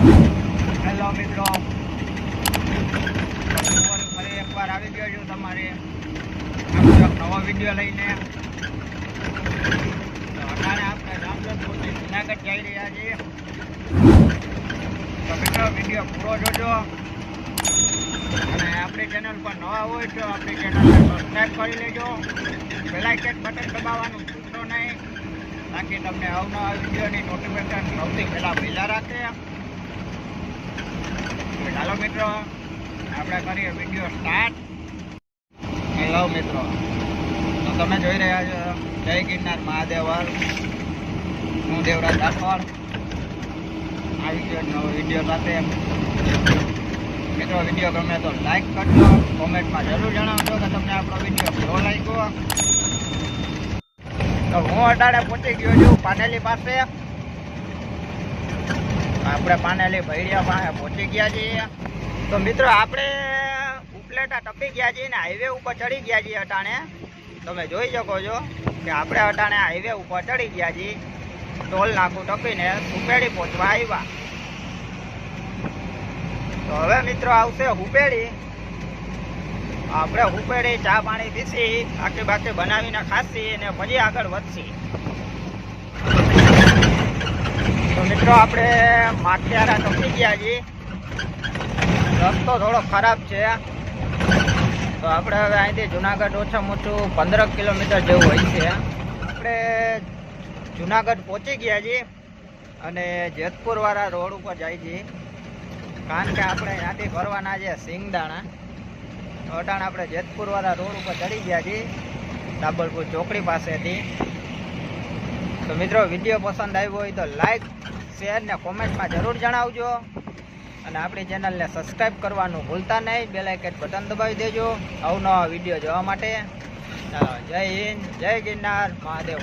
Hello મિત્રો, ફરી એકવાર આવી ગયો છું તમારે નવો વિડીયો લઈને. અત્યારે આપણે રામજોધપુરથી જુનાગઢ જઈ રહ્યા છીએ. તો મિત્રો વિડીયો પૂરો જોજો અને આપણી ચેનલ પર નવા હોય તો આપણી ચેનલને સબસ્ક્રાઈબ કરી લેજો. બેલ આઇકન બટન દબાવવાનું ભૂલશો નહીં, તાકી તમને અવનવા વિડીયોની નોટિફિકેશન સૌથી પહેલાં પહેલાં રાખે. ચાલો મિત્રો, આપણે કરીએ વિડીયો સ્ટાર્ટ. હેલો મિત્રો, તો તમે જોઈ રહ્યા છો જય ગિરનાર મહાદેવ. હું દેવરાજ રાઠોડ આવી ગયો નવો વિડીયો સાથે. મિત્રો વિડીયો ગમે તો લાઈક કરજો, કોમેન્ટમાં જરૂર જણાવજો કે તમને આપણો વિડીયો કેવો લાગ્યો. તો હું અટાણે પહોંચી ગયો છું પાનેલી પાસે. આપણે પાનેલી ભૈડિયા પાસે પહોંચી ગયા છીએ. તો મિત્રો આપણે ઉપલેટા ટપી ગયા છીએ ને હાઈવે ઉપર ચડી ગયા છીએ અટાણે. તમે જોઈ શકો છો કે આપણે અટાણે હાઈવે ઉપર ચડી ગયા છીએ. ટોલ નાકું ટપીને સુપેડી પહોંચવા આવ્યા. તો હવે મિત્રો આવશે હુપેડી. આપણે હુપેડી ચા પાણી પીસી બાકી બાકી બનાવીને ખાસી અને પછી આગળ વધશી. તો મિત્રો આપણે માખિયારા ટપી ગયા છીએ. રસ્તો થોડો ખરાબ છે. તો આપણે હવે અહીંથી જુનાગઢ ઓછામાં ઓછું 15 કિલોમીટર જેવું હોય છે. આપણે જુનાગઢ પહોંચી ગયા છીએ અને જેતપુરવાળા રોડ ઉપર જાય છીએ, કારણ કે આપણે ત્યાંથી ફરવાના છે સિંગદાણા. તો અટાણે આપણે જેતપુરવાળા રોડ ઉપર ચડી ગયા છીએ ડાબરપુર ચોકડી પાસેથી. તો મિત્રો વિડીયો પસંદ આવ્યો હોય તો લાઈક, શેર ને કોમેન્ટમાં જરૂર જણાવજો અને આપણી ચેનલને સબસ્ક્રાઈબ કરવાનું ભૂલતા નહીં. બેલ આઇકન બટન દબાવી દેજો અવનવા વિડીયો જોવા માટે. ચાલો, જય હિન્દ, જય ગિરનાર મહાદેવ.